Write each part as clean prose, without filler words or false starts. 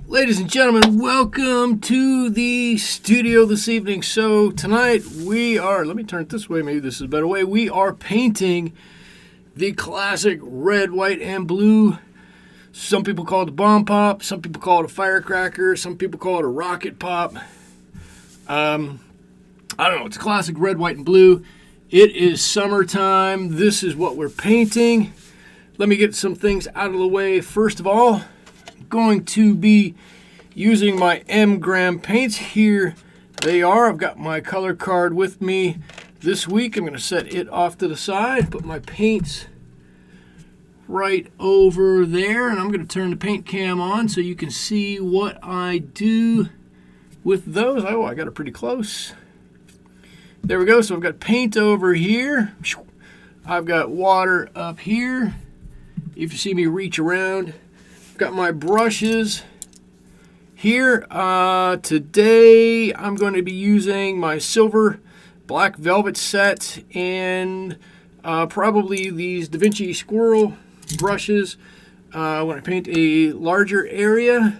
Ladies and gentlemen, welcome to the studio this evening. So tonight we are, let me turn it this way, maybe this is a better way. We are painting the classic red, white, and blue. Some people call it a bomb pop, some people call it a firecracker, some people call it a rocket pop. I don't know, it's classic red, white, and blue. It is summertime. This is what we're painting. Let me get some things out of the way. First of all, going to be using my M-Gram paints. Here they are. I've got my color card with me this week. I'm going to set it off to the side, put my paints right over there, and I'm going to turn the paint cam on so you can see what I do with those. Oh, I got it pretty close. There we go. So I've got paint over here. I've got water up here. If you see me reach around, got my brushes here. Today I'm going to be using my silver black velvet set and probably these Da Vinci squirrel brushes when I paint a larger area.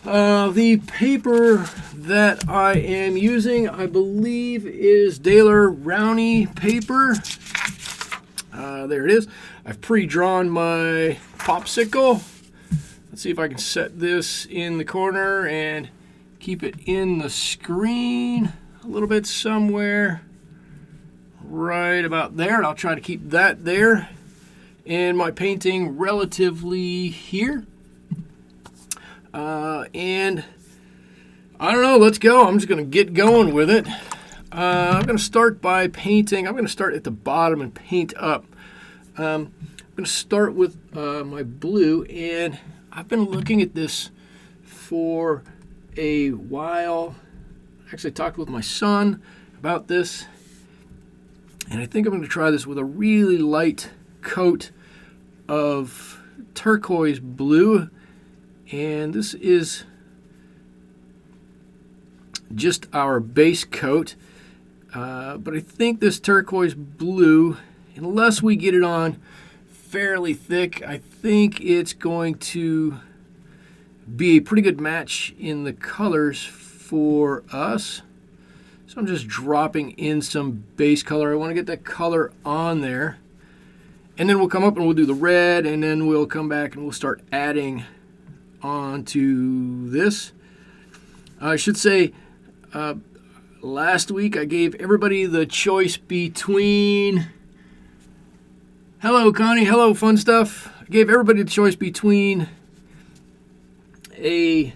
The paper that I am using, I believe, is Daler Rowney paper. There it is. I've pre-drawn my Popsicle. Let's see if I can set this in the corner and keep it in the screen a little bit somewhere right about there. I'll try to keep that there. And my painting relatively here. And I don't know, let's go. I'm just going to get going with it. I'm going to start by painting. I'm going to start at the bottom and paint up. I'm going to start with my blue, and I've been looking at this for a while. Actually, I talked with my son about this, and I think I'm going to try this with a really light coat of turquoise blue, and this is just our base coat, but I think this turquoise blue, unless we get it on fairly thick, I think it's going to be a pretty good match in the colors for us. So I'm just dropping in some base color. I want to get that color on there. And then we'll come up and we'll do the red, and then we'll come back and we'll start adding onto this. I should say, last week I gave everybody the choice between... Hello, Connie. Hello, fun stuff. I gave everybody the choice between a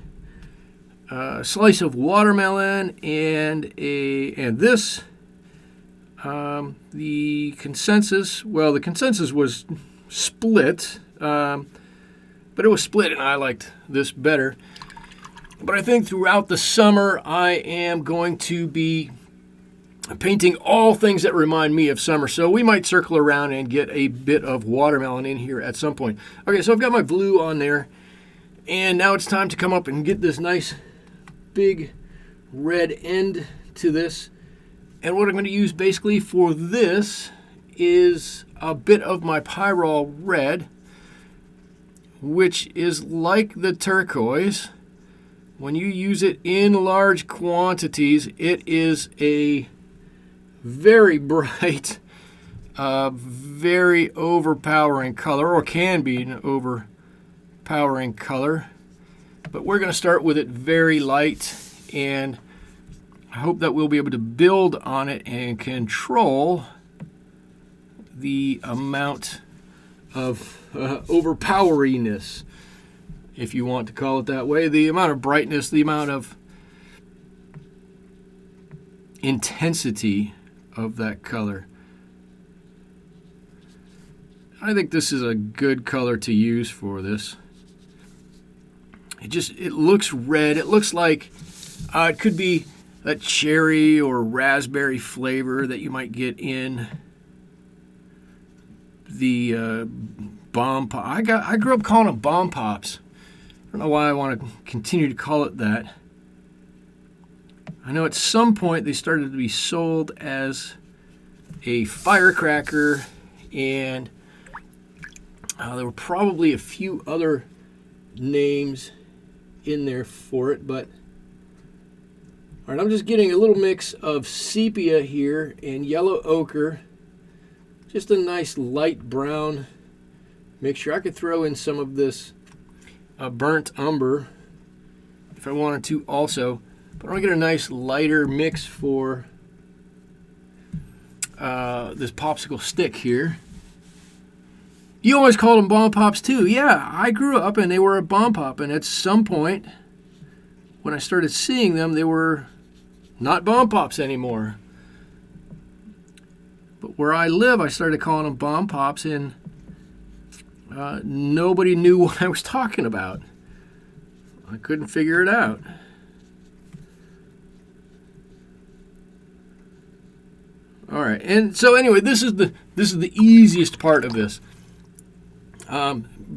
slice of watermelon and this. The consensus was split, but it was split, and I liked this better. But I think throughout the summer, I am going to be painting all things that remind me of summer. So we might circle around and get a bit of watermelon in here at some point. Okay, so I've got my blue on there. And now it's time to come up and get this nice big red end to this. And what I'm going to use basically for this is a bit of my Pyrrol red, which is like the turquoise. When you use it in large quantities, it is a very bright, very overpowering color, or can be an overpowering color. But we're going to start with it very light, and I hope that we'll be able to build on it and control the amount of overpoweringness, if you want to call it that way, the amount of brightness, the amount of intensity of that color. I think this is a good color to use for this. It looks red. It looks like it could be that cherry or raspberry flavor that you might get in the bomb pop. I grew up calling them bomb pops. I don't know why I want to continue to call it that. I know at some point they started to be sold as a firecracker, and there were probably a few other names in there for it, but all right, I'm just getting a little mix of sepia here and yellow ochre. Just a nice light brown mixture. I could throw in some of this burnt umber if I wanted to also, but I want to get a nice lighter mix for this popsicle stick here. You always called them bomb pops too. Yeah, I grew up and they were a bomb pop, and at some point when I started seeing them, they were not bomb pops anymore. But where I live, I started calling them bomb pops, and nobody knew what I was talking about. I couldn't figure it out. All right, and so anyway, this is the easiest part of this.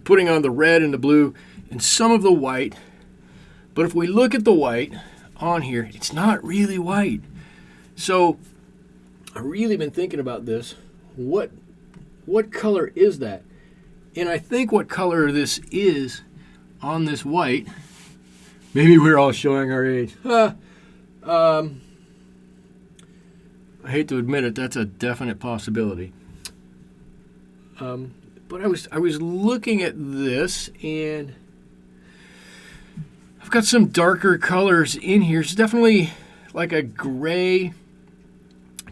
Putting on the red and the blue and some of the white. But if we look at the white on here, it's not really white. So I've really been thinking about this. What color is that? And I think what color this is on this white, maybe we're all showing our age. I hate to admit it, that's a definite possibility. But I was looking at this, and I've got some darker colors in here. It's definitely like a gray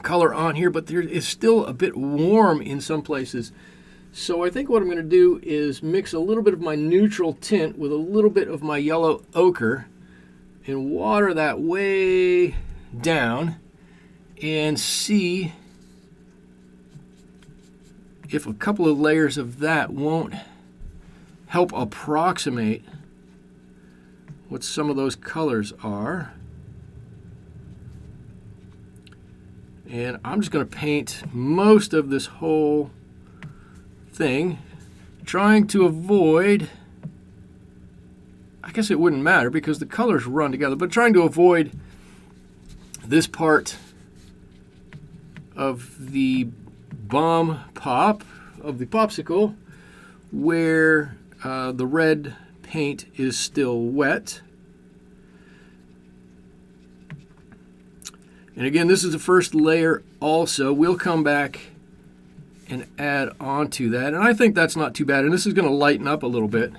color on here, but there is still a bit warm in some places. So I think what I'm going to do is mix a little bit of my neutral tint with a little bit of my yellow ochre and water that way down and see if a couple of layers of that won't help approximate what some of those colors are. And I'm just going to paint most of this whole thing, trying to avoid, I guess it wouldn't matter because the colors run together, but trying to avoid this part of the bomb pop of the popsicle where the red paint is still wet. And again, this is the first layer also. We'll come back and add on to that. And I think that's not too bad. And this is going to lighten up a little bit.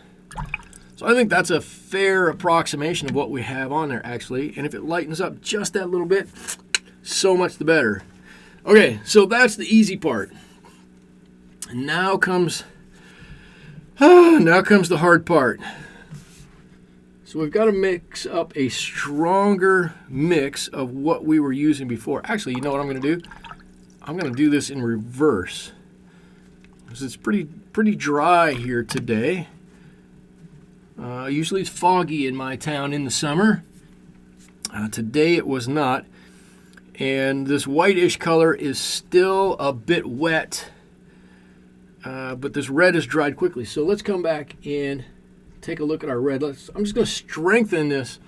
So I think that's a fair approximation of what we have on there, actually. And if it lightens up just that little bit, so much the better. Okay, so that's the easy part. Now comes the hard part. So we've got to mix up a stronger mix of what we were using before. Actually, you know what I'm going to do? I'm going to do this in reverse. Because it's pretty dry here today. Usually it's foggy in my town in the summer. Today it was not. And this whitish color is still a bit wet. But this red is dried quickly. So let's come back and take a look at our red. I'm just going to strengthen this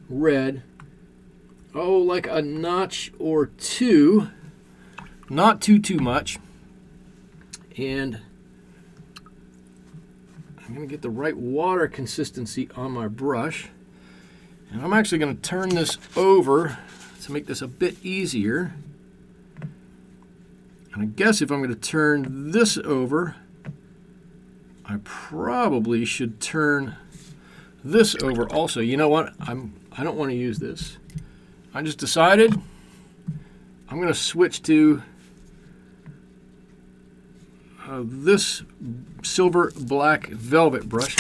red. Oh, like a notch or two. Not too much. And I'm going to get the right water consistency on my brush. And I'm actually going to turn this over to make this a bit easier. And I guess if I'm going to turn this over, I probably should turn this over also. You know what? I don't want to use this. I just decided I'm going to switch to this silver black velvet brush.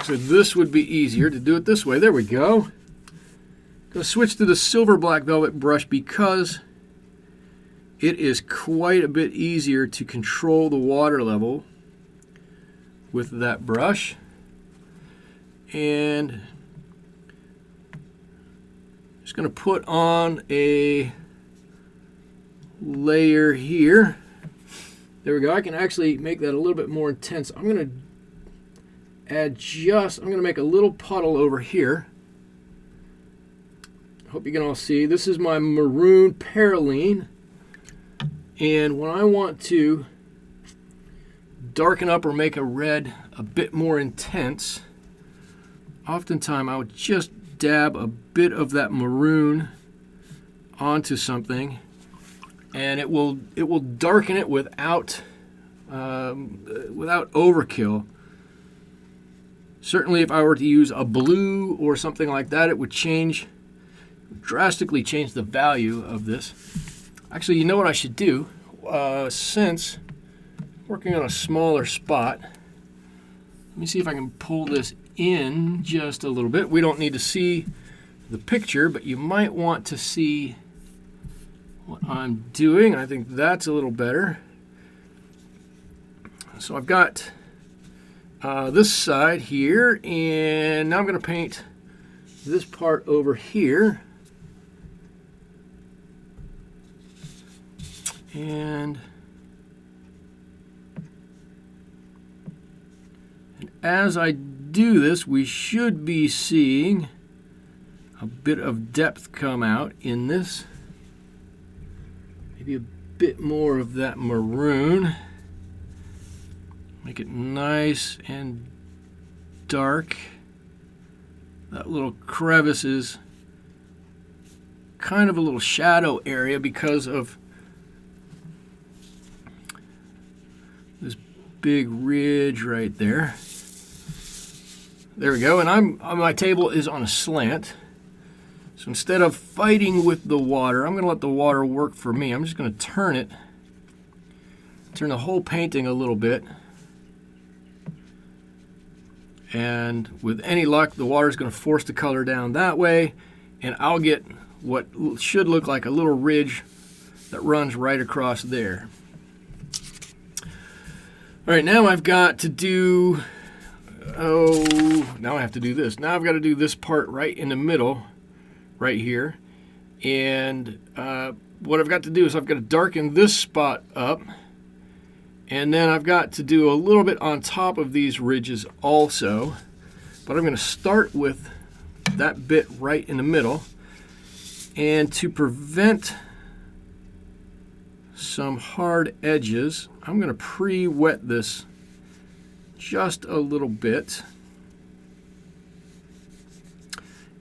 So this would be easier to do it this way. There we go. I'm going to switch to the silver black velvet brush because it is quite a bit easier to control the water level with that brush. And just going to put on a layer here. There we go. I can actually make that a little bit more intense. I'm going to I'm going to make a little puddle over here. Hope you can all see. This is my maroon perylene. And when I want to darken up or make a red a bit more intense, oftentimes I would just dab a bit of that maroon onto something, and it will darken it without overkill. Certainly if I were to use a blue or something like that, it would drastically change the value of this. Actually, you know what I should do? Since working on a smaller spot, let me see if I can pull this in just a little bit. We don't need to see the picture, but you might want to see what I'm doing. I think that's a little better. So I've got this side here, and now I'm going to paint this part over here. And as I do this, we should be seeing a bit of depth come out in this. Maybe a bit more of that maroon. Make it nice and dark. That little crevice is kind of a little shadow area because of this big ridge right there. There we go, and my table is on a slant. So instead of fighting with the water, I'm going to let the water work for me. I'm just going to turn the whole painting a little bit. And with any luck, the water is going to force the color down that way, and I'll get what should look like a little ridge that runs right across there. All right, now I've got to do, now I have to do this. Now I've got to do this part right in the middle, right here. And what I've got to do is I've got to darken this spot up. And then I've got to do a little bit on top of these ridges also. But I'm going to start with that bit right in the middle. And to prevent some hard edges, I'm going to pre-wet this just a little bit.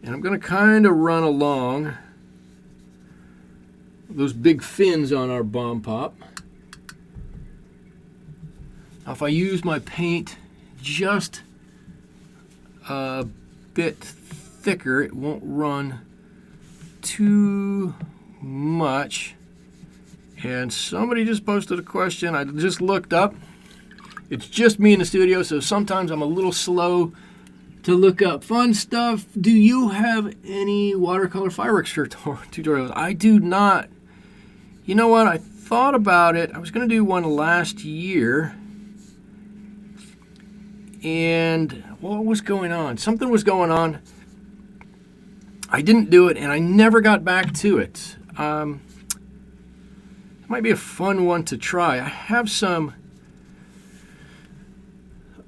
And I'm going to kind of run along those big fins on our bomb pop. Now, if I use my paint just a bit thicker, it won't run too much. And somebody just posted a question. I just looked up. It's just me in the studio, so sometimes I'm a little slow to look up fun stuff. Do you have any watercolor fireworks tutorials? I do not. You know what? I thought about it. I was going to do one last year. And what was going on? Something was going on. I didn't do it, and I never got back to it. It might be a fun one to try. I have some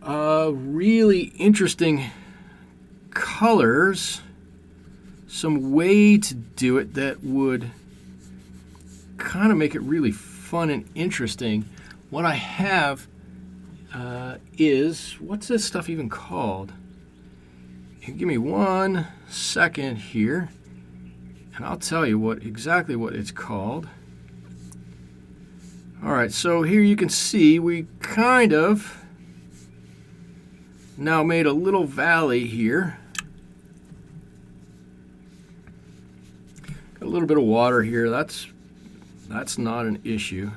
really interesting colors, some way to do it that would kind of make it really fun and interesting. What I have is, what's this stuff even called? Give me 1 second here, and I'll tell you exactly what it's called. All right, so here you can see we kind of now made a little valley here. Got a little bit of water here. That's not an issue.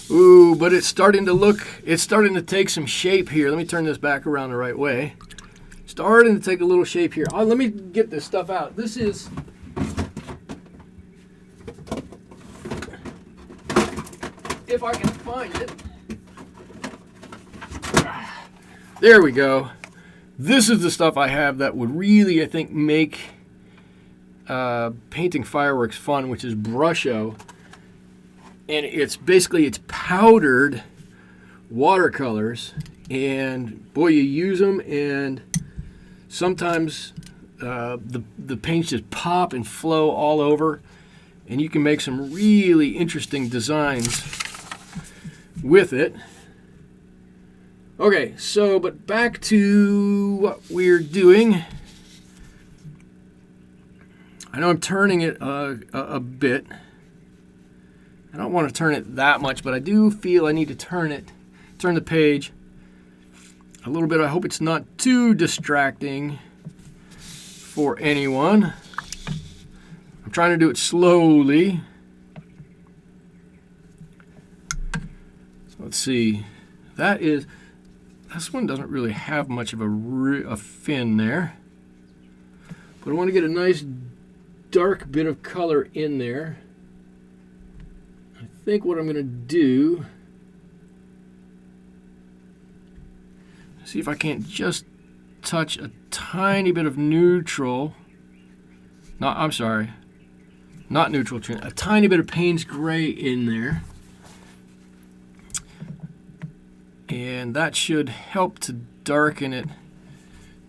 Ooh, but it's starting to take some shape here. Let me turn this back around the right way. Starting to take a little shape here. Oh, let me get this stuff out. This is, if I can find it. There we go. This is the stuff I have that would really, I think, make painting fireworks fun, which is Brusho. And it's powdered watercolors, and boy, you use them, and sometimes the paints just pop and flow all over, and you can make some really interesting designs with it. Okay, so, but back to what we're doing. I know I'm turning it a bit. I don't want to turn it that much, but I do feel I need to turn the page a little bit. I hope it's not too distracting for anyone. I'm trying to do it slowly. Let's see. This one doesn't really have much of a fin there. But I want to get a nice dark bit of color in there. I think what I'm going to do, see if I can't just touch a tiny bit of neutral. No, I'm sorry. Not neutral, a tiny bit of Payne's Gray in there. And that should help to darken it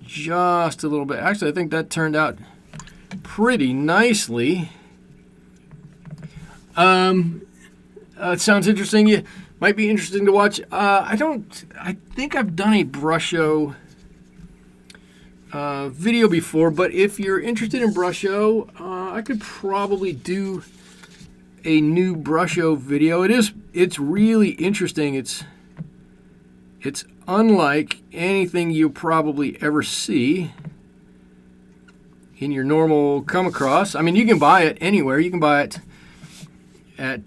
just a little bit. Actually, I think that turned out pretty nicely. It sounds interesting. You might be interesting to watch. I think I've done a brusho video before, but if you're interested in brusho, I could probably do a new brusho video. It's really interesting. It's unlike anything you'll probably ever see in your normal come across. I mean, you can buy it anywhere. You can buy it at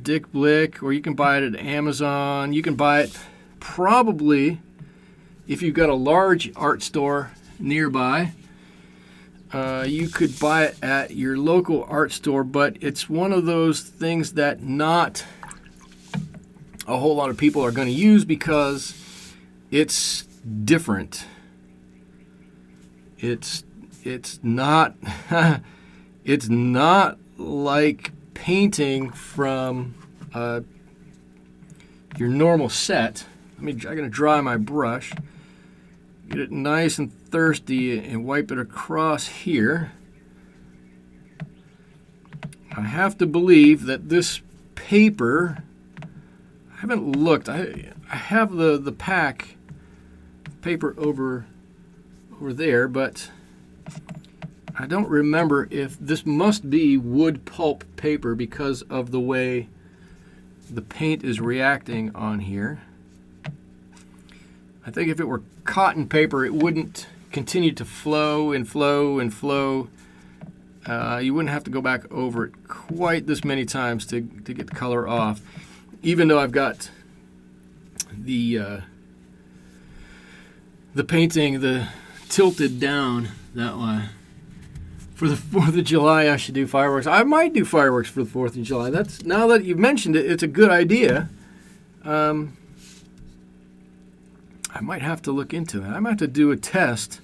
Dick Blick, or you can buy it at Amazon. You can buy it probably if you've got a large art store nearby. You could buy it at your local art store, but it's one of those things that not a whole lot of people are going to use because it's different. It's not it's not like painting from your normal set. I'm going to dry my brush, get it nice and thirsty, and wipe it across here. I have to believe that this paper, I haven't looked. I have the pack paper over there, but I don't remember if this must be wood pulp paper because of the way the paint is reacting on here. I think if it were cotton paper, it wouldn't continue to flow and flow and flow. You wouldn't have to go back over it quite this many times to get the color off, even though I've got the painting tilted down that way. For the 4th of July, I should do fireworks. I might do fireworks for the 4th of July. Now that you've mentioned it, it's a good idea. I might have to look into that. I might have to do a test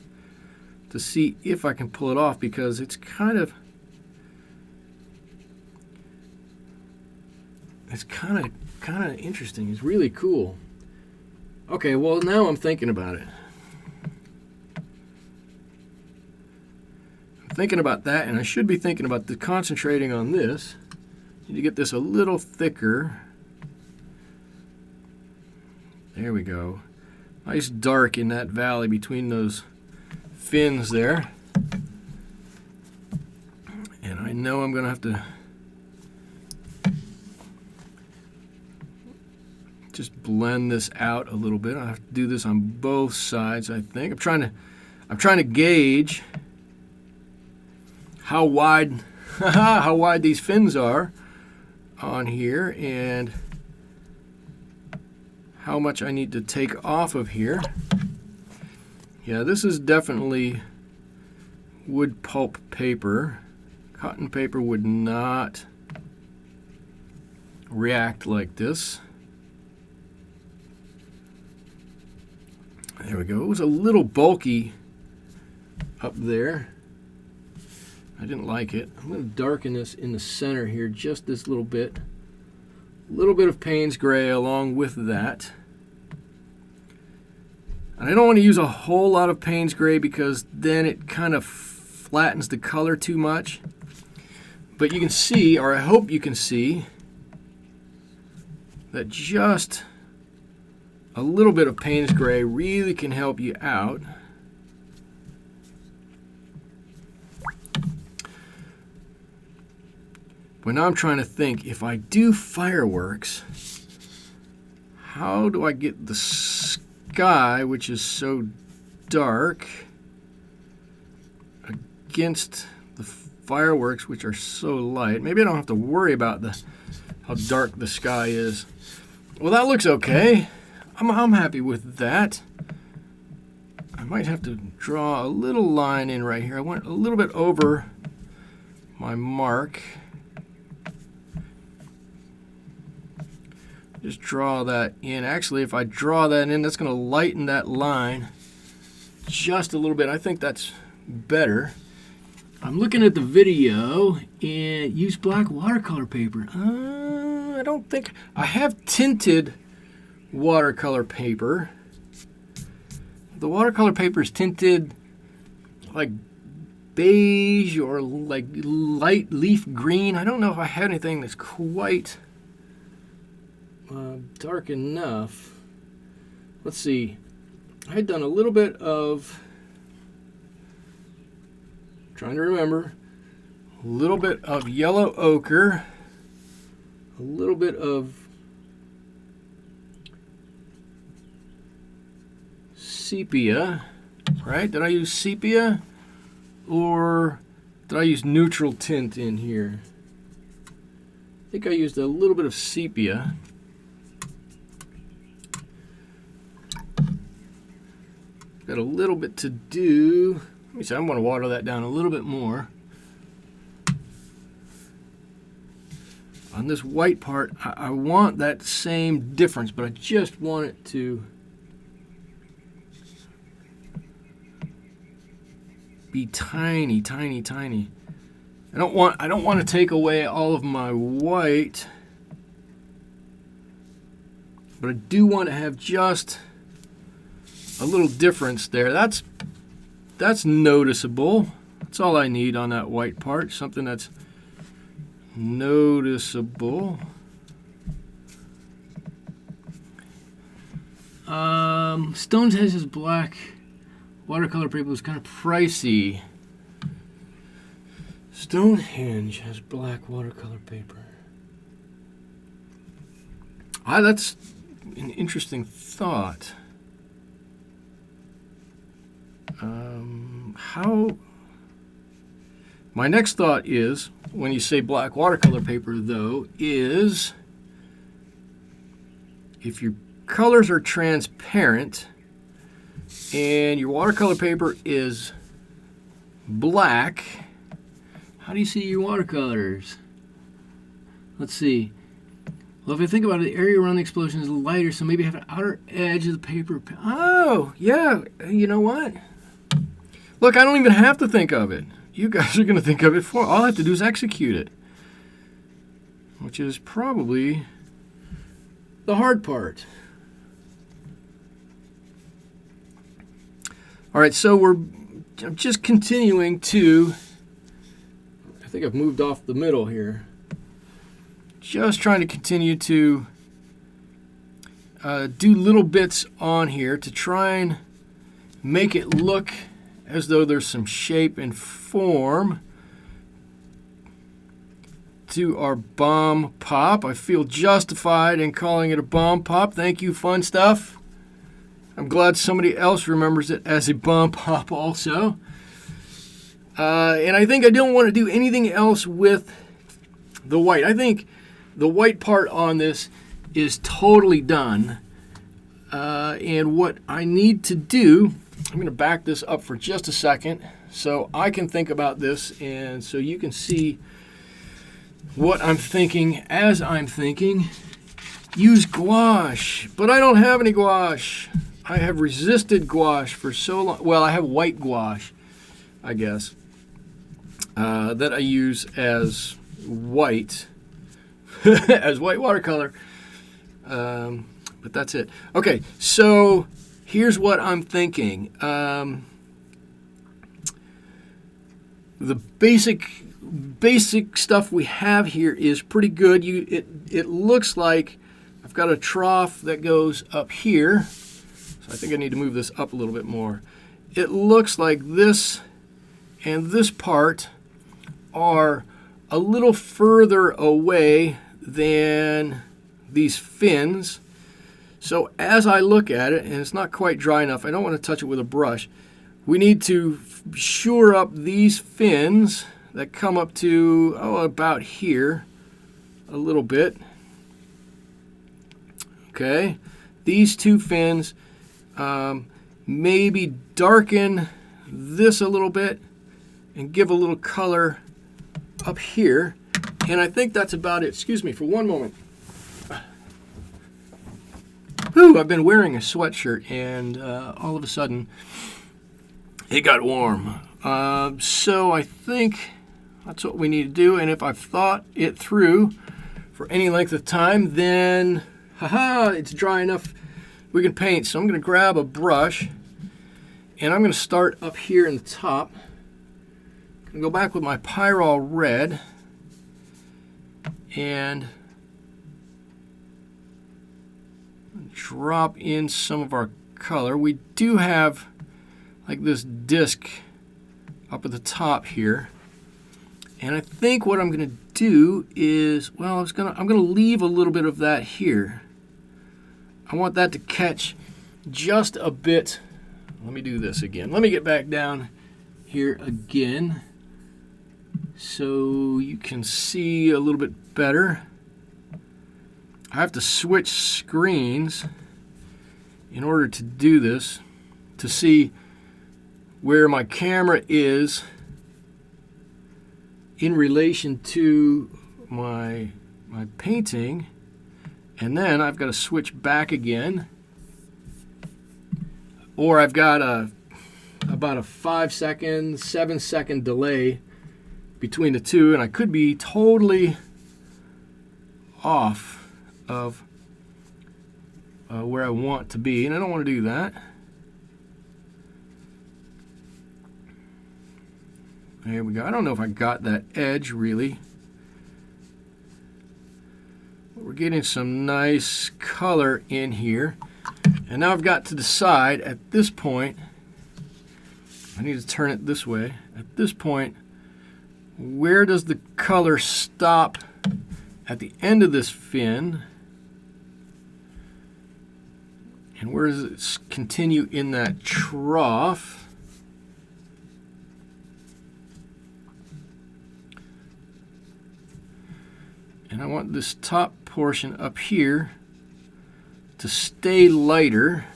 to see if I can pull it off, because it's kind of interesting. It's really cool. Okay, well, now I'm thinking about it. I'm thinking about that, and I should be thinking about concentrating on this. Need to get this a little thicker. There we go. Nice dark in that valley between those fins there. And I know I'm going to have to just blend this out a little bit. I have to do this on both sides, I think. I'm trying to gauge how wide how wide these fins are on here and how much I need to take off of here. Yeah, this is definitely wood pulp paper. Cotton paper would not react like this. There we go. It was a little bulky up there. I didn't like it. I'm going to darken this in the center here just this little bit. A little bit of Payne's Gray along with that. And I don't want to use a whole lot of Payne's Gray because then it kind of flattens the color too much. But you can see, or I hope you can see, that just a little bit of Payne's Gray really can help you out. But now I'm trying to think, if I do fireworks, how do I get the sky, which is so dark, against the fireworks, which are so light? Maybe I don't have to worry about how dark the sky is. Well, that looks okay. I'm happy with that. I might have to draw a little line in right here. I went a little bit over my mark. Just draw that in. Actually, if I draw that in, that's going to lighten that line just a little bit. I think that's better. I'm looking at the video and use black watercolor paper. I don't think I have tinted watercolor paper. The watercolor paper is tinted like beige or like light leaf green. I don't know if I have anything that's quite dark enough. Let's see. I had done a little bit of, trying to remember, a little bit of yellow ochre, a little bit of sepia, right? Did I use sepia or did I use neutral tint in here? I think I used a little bit of sepia. Got a little bit to do. Let me see, I'm going to water that down a little bit more. On this white part, I want that same difference, but I just want it to be tiny, tiny, tiny. I don't want to take away all of my white, but I do want to have just a little difference there. That's noticeable. That's all I need on that white part. Something that's noticeable. Stonehenge's black watercolor paper was kind of pricey. Stonehenge has black watercolor paper. That's an interesting thought. My next thought is, when you say black watercolor paper, though, is if your colors are transparent and your watercolor paper is black, how do you see your watercolors? Let's see. Well, if I think about it, the area around the explosion is lighter, so maybe I have an outer edge of the paper. Oh, yeah. You know what? Look, I don't even have to think of it. You guys are going to think of it for me. All I have to do is execute it, which is probably the hard part. All right, so I'm just continuing to, I think I've moved off the middle here. Just trying to continue to do little bits on here to try and make it look as though there's some shape and form to our bomb pop. I feel justified in calling it a bomb pop. Thank you, Fun Stuff. I'm glad somebody else remembers it as a bomb pop also. And I think I don't want to do anything else with the white. I think the white part on this is totally done. And what I need to do, I'm going to back this up for just a second so I can think about this and so you can see what I'm thinking as I'm thinking. Use gouache, but I don't have any gouache. I have resisted gouache for so long. Well, I have white gouache, I guess, that I use as white, as white watercolor. But that's it. Okay, so here's what I'm thinking. The basic stuff we have here is pretty good. It looks like I've got a trough that goes up here, so I think I need to move this up a little bit more. It looks like this and this part are a little further away than these fins. So as I look at it, and it's not quite dry enough, I don't want to touch it with a brush. We need to shore up these fins that come up to, about here a little bit. Okay, these two fins, maybe darken this a little bit and give a little color up here. And I think that's about it. Excuse me for one moment. Whew, I've been wearing a sweatshirt and all of a sudden it got warm. So I think that's what we need to do. And if I've thought it through for any length of time, then it's dry enough we can paint. So I'm going to grab a brush and I'm going to start up here in the top. I'm going to go back with my Pyrrol red and drop in some of our color. We do have like this disc up at the top here, and I think what I'm going to do is, well, I'm going to leave a little bit of that here. I want that to catch just a bit. Let me do this again. Let me get back down here again so you can see a little bit better. I have to switch screens in order to do this, to see where my camera is in relation to my painting, and then I've got to switch back again, or I've got about a 5-second, 7-second delay between the two, and I could be totally off of where I want to be, and I don't want to do that. There we go. I don't know if I got that edge really. But we're getting some nice color in here. And now I've got to decide at this point, I need to turn it this way. At this point, where does the color stop at the end of this fin? And where does it continue in that trough? And I want this top portion up here to stay lighter.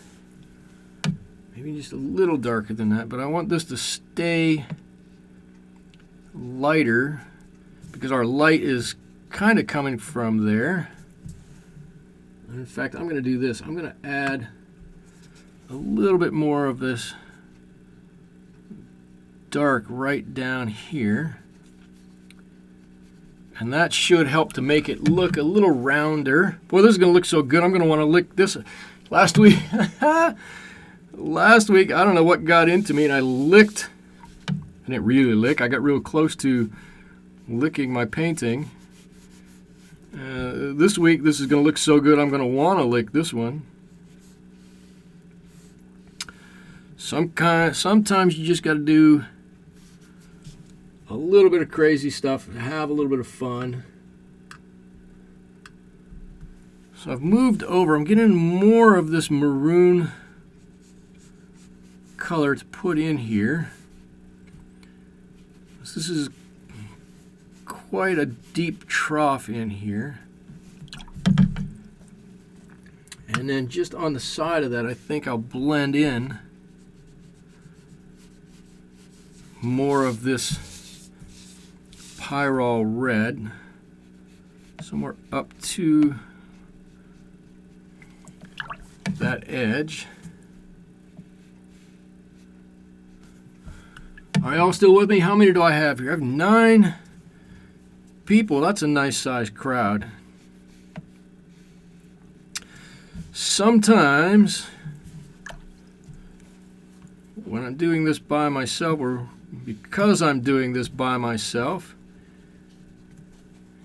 Maybe just a little darker than that, but I want this to stay lighter because our light is kind of coming from there. In fact, I'm going to do this. I'm going to add a little bit more of this dark right down here. And that should help to make it look a little rounder. Boy, this is going to look so good. I'm going to want to lick this. Last week, I don't know what got into me, and I licked. I didn't really lick. I got real close to licking my painting. This week, this is going to look so good, I'm going to want to lick this one. Sometimes you just got to do a little bit of crazy stuff, have a little bit of fun. So I've moved over. I'm getting more of this maroon color to put in here. This is quite a deep trough in here. And then just on the side of that, I think I'll blend in more of this Pyrrol red, somewhere up to that edge. Are y'all still with me? How many do I have here? I have 9 people. That's a nice sized crowd. Sometimes when I'm doing this by myself, or because I'm doing this by myself,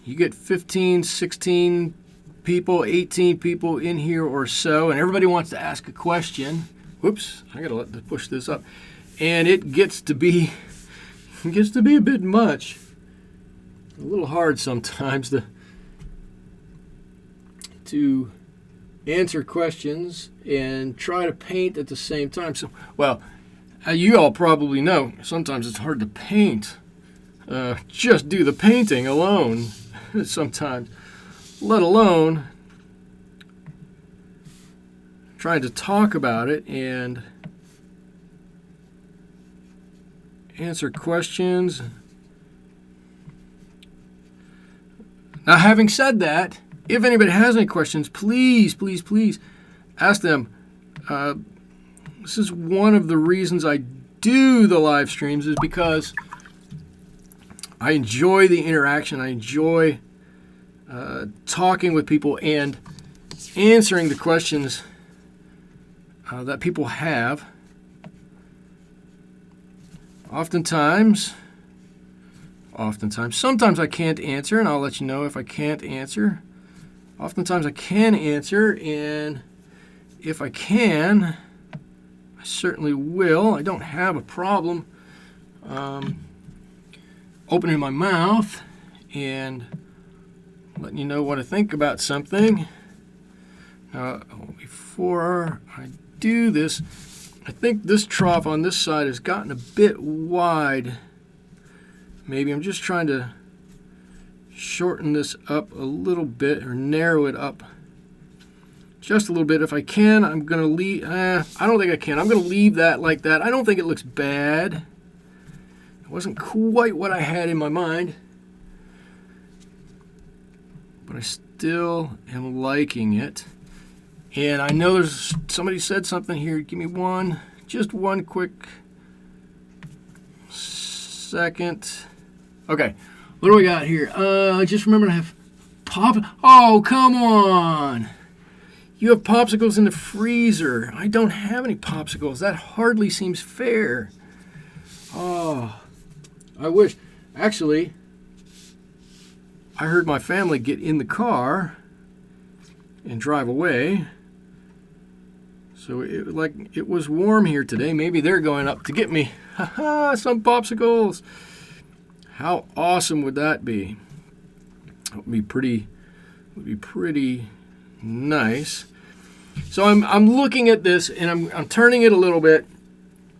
you get 15, 16 people, 18 people in here or so, and everybody wants to ask a question. Whoops, I gotta push this up. And it gets to be a bit much. A little hard sometimes to answer questions and try to paint at the same time. So, well, you all probably know sometimes it's hard to paint. Just do the painting alone sometimes, let alone trying to talk about it and answer questions. Now, having said that, if anybody has any questions, please ask them. This is one of the reasons I do the live streams, is because I enjoy the interaction. I enjoy talking with people and answering the questions that people have. Sometimes I can't answer, and I'll let you know if I can't answer. Oftentimes I can answer, and if I can, I certainly will. I don't have a problem opening my mouth and letting you know what I think about something. Now, before I do this, I think this trough on this side has gotten a bit wide. Maybe I'm just trying to shorten this up a little bit, or narrow it up just a little bit. If I can, I'm going to leave. I don't think I can. I'm going to leave that like that. I don't think it looks bad. It wasn't quite what I had in my mind, but I still am liking it. And I know there's somebody said something here. Give me just one quick second. Okay, what do we got here? Just remember to have Oh, come on! You have popsicles in the freezer. I don't have any popsicles. That hardly seems fair. Oh, I wish. Actually, I heard my family get in the car and drive away. So it was warm here today. Maybe they're going up to get me. Haha, some popsicles. How awesome would that be? It would be pretty nice. So I'm looking at this, and I'm turning it a little bit,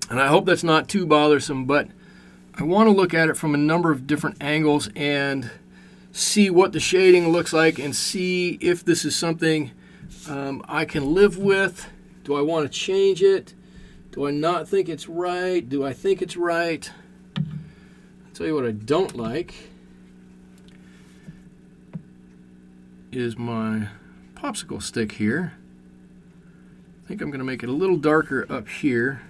and I hope that's not too bothersome, but I want to look at it from a number of different angles and see what the shading looks like, and see if this is something I can live with. Do I want to change it? Do I not think it's right? Do I think it's right? I'll tell you what I don't like is my popsicle stick here. I think I'm going to make it a little darker up here.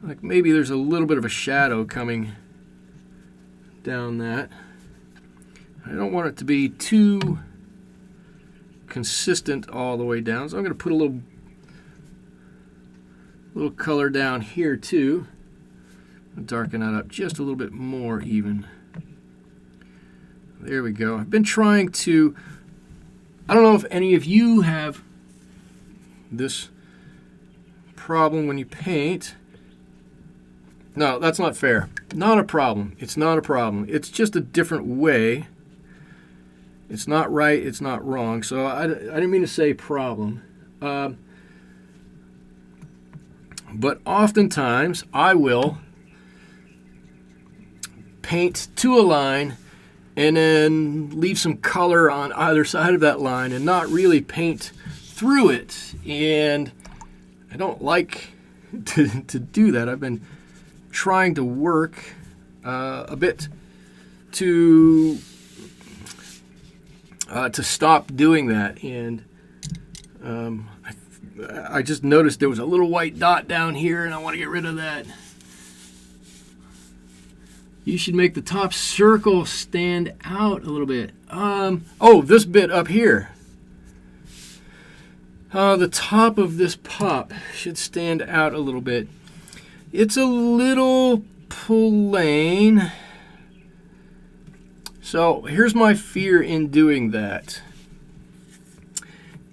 Like maybe there's a little bit of a shadow coming down that. I don't want it to be too consistent all the way down, so I'm going to put a little color down here too. Darken that up just a little bit more even. There we go. I've been trying to, I don't know if any of you have this problem when you paint. No, that's not fair. Not a problem. It's not a problem. It's just a different way. It's not right. It's not wrong. So I didn't mean to say problem. But oftentimes I will paint to a line and then leave some color on either side of that line and not really paint through it. And I don't like to do that. I've been trying to work a bit to stop doing that, and I just noticed there was a little white dot down here, and I want to get rid of that. You should make the top circle stand out a little bit. Oh, this bit up here. The top of this pop should stand out a little bit. It's a little plain. So here's my fear in doing that.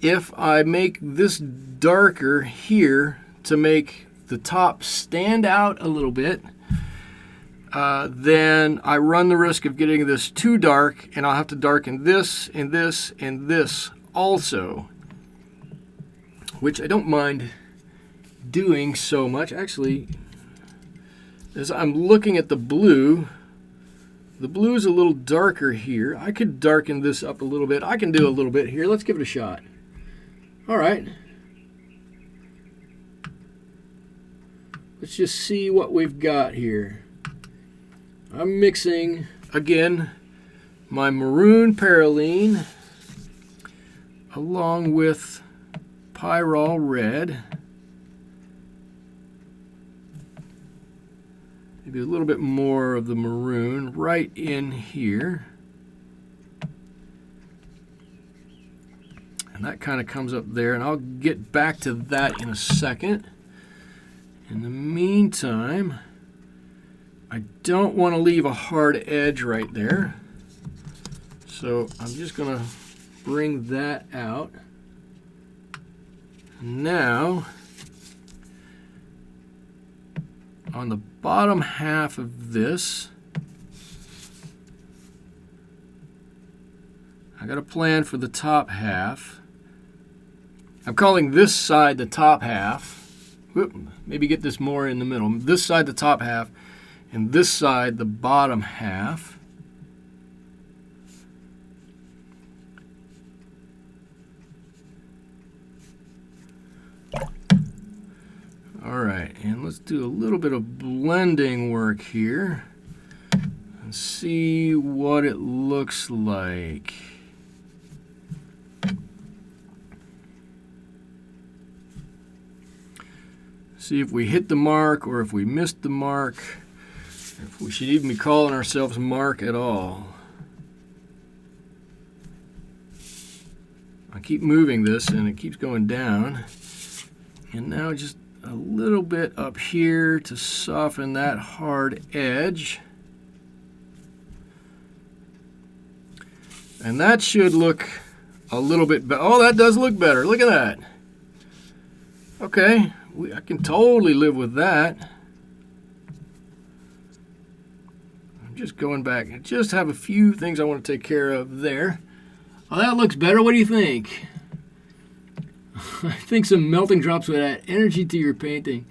If I make this darker here to make the top stand out a little bit, then I run the risk of getting this too dark, and I'll have to darken this and this and this also, which I don't mind doing so much. Actually, as I'm looking at the blue is a little darker here. I could darken this up a little bit. I can do a little bit here. Let's give it a shot. All right. Let's just see what we've got here. I'm mixing, again, my maroon perylene along with pyrrole red. Maybe a little bit more of the maroon right in here. And that kind of comes up there, and I'll get back to that in a second. In the meantime, I don't want to leave a hard edge right there. So I'm just going to bring that out. Now, on the bottom half of this, I got a plan for the top half. I'm calling this side the top half. Whoop, maybe get this more in the middle. This side the top half, and this side the bottom half. All right, and let's do a little bit of blending work here and see what it looks like. See if we hit the mark or if we missed the mark, if we should even be calling ourselves Mark at all. I keep moving this and it keeps going down. And now just a little bit up here to soften that hard edge. And that should look a little bit better. Oh, that does look better. Look at that. Okay, I can totally live with that. I'm just going back. I just have a few things I want to take care of there. Oh, that looks better. What do you think? I think some melting drops would add energy to your painting.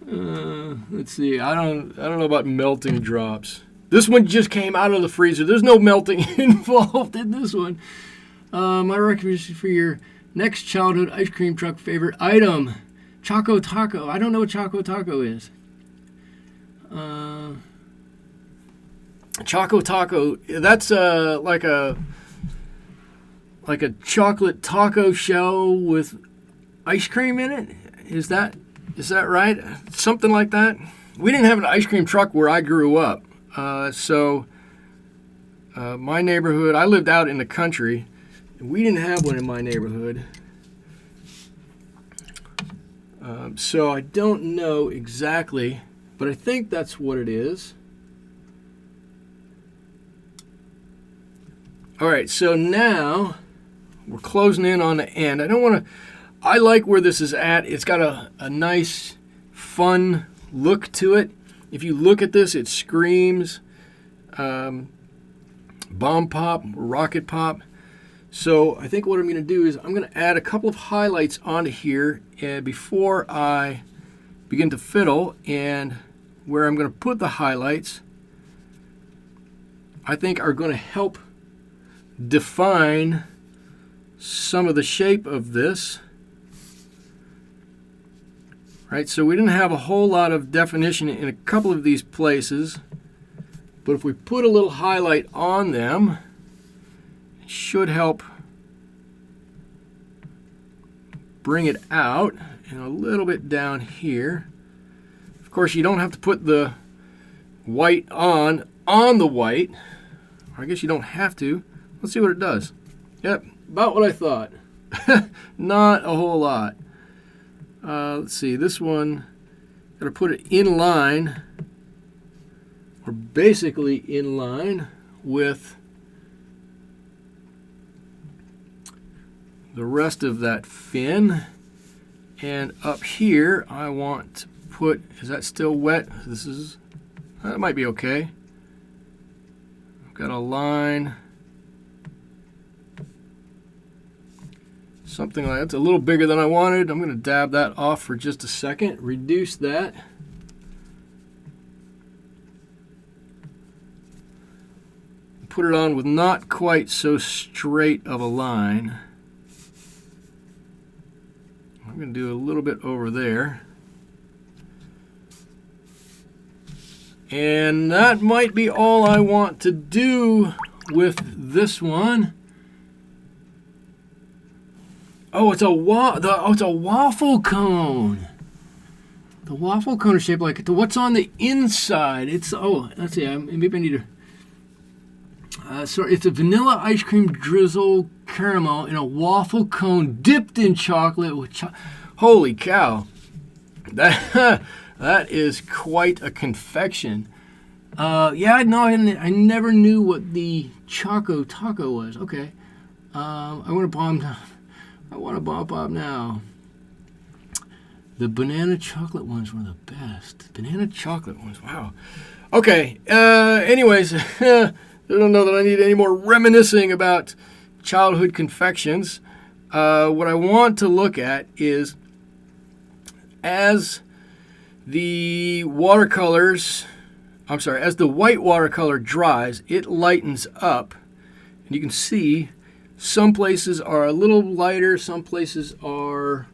Let's see. I don't know about melting drops. This one just came out of the freezer. There's no melting involved in this one. My recommendation for your next childhood ice cream truck favorite item, Choco Taco. I don't know what Choco Taco is. Choco Taco. That's like a chocolate taco shell with ice cream in it. Is that right? Something like that. We didn't have an ice cream truck where I grew up. So my neighborhood, I lived out in the country. We didn't have one in my neighborhood. So I don't know exactly, but I think that's what it is. All right, so now we're closing in on the end. I like where this is at. It's got a nice, fun look to it. If you look at this, it screams bomb pop, rocket pop. So I think what I'm going to do is I'm going to add a couple of highlights onto here before I begin to fiddle. And where I'm going to put the highlights, I think are going to help define some of the shape of this. Right, so we didn't have a whole lot of definition in a couple of these places, but if we put a little highlight on them, it should help bring it out, and a little bit down here. Of course, you don't have to put the white on the white. I guess you don't have to. Let's see what it does. Yep, about what I thought. Not a whole lot. Let's see, this one, got to put it in line, or basically in line with the rest of that fin. And up here, I want to put, is that still wet? That might be okay. I've got a line. Something like that's a little bigger than I wanted. I'm going to dab that off for just a second, reduce that. Put it on with not quite so straight of a line. I'm going to do a little bit over there. And that might be all I want to do with this one. Oh, it's a waffle cone. The waffle cone is shaped like what's on the inside. Let's see. Maybe I need to. Sorry, it's a vanilla ice cream drizzle caramel in a waffle cone dipped in chocolate with holy cow. That is quite a confection. Yeah, no, I never knew what the Choco Taco was. Okay. I want to bomb now. The banana chocolate ones were the best. Banana chocolate ones, wow. Okay, anyways, I don't know that I need any more reminiscing about childhood confections. What I want to look at is as the white watercolor dries, it lightens up. And you can see some places are a little lighter, some places are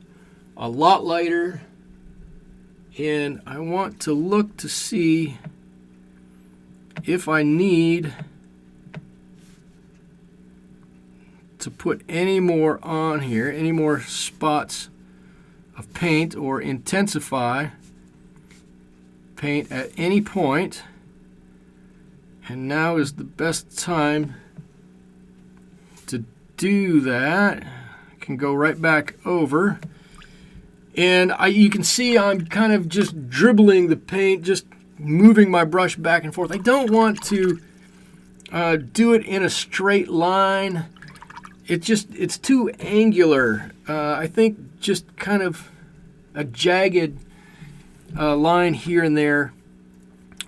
a lot lighter. And I want to look to see if I need to put any more on here, any more spots of paint, or intensify paint at any point. And now is the best time to do that. I can go right back over. And you can see I'm kind of just dribbling the paint, just moving my brush back and forth. I don't want to do it in a straight line. It's too angular. I think just kind of a jagged line here and there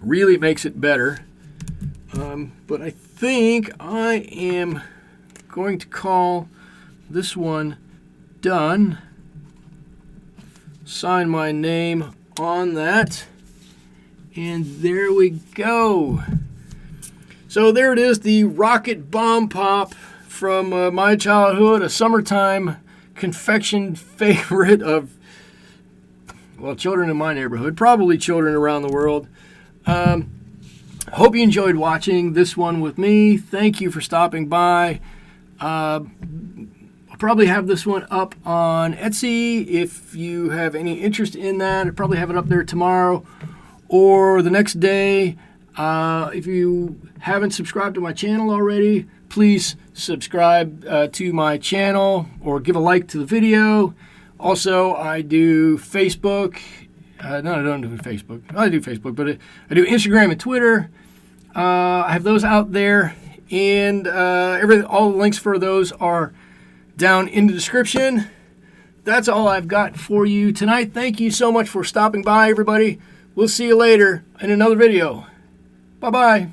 really makes it better. But I think I am going to call this one done. Sign my name on that. And there we go. So there it is, the Rocket Bomb Pop from my childhood, a summertime confection favorite of, well, children in my neighborhood, probably children around the world. Hope you enjoyed watching this one with me. Thank you for stopping by. I'll probably have this one up on Etsy if you have any interest in that. I'll probably have it up there tomorrow or the next day. If you haven't subscribed to my channel already, please subscribe to my channel or give a like to the video. Also, I do Facebook. No, I don't do Facebook. I do Facebook, but I do Instagram and Twitter. I have those out there, and all the links for those are down in the description. That's all I've got for you tonight. Thank you so much for stopping by, everybody. We'll see you later in another video. Bye-bye.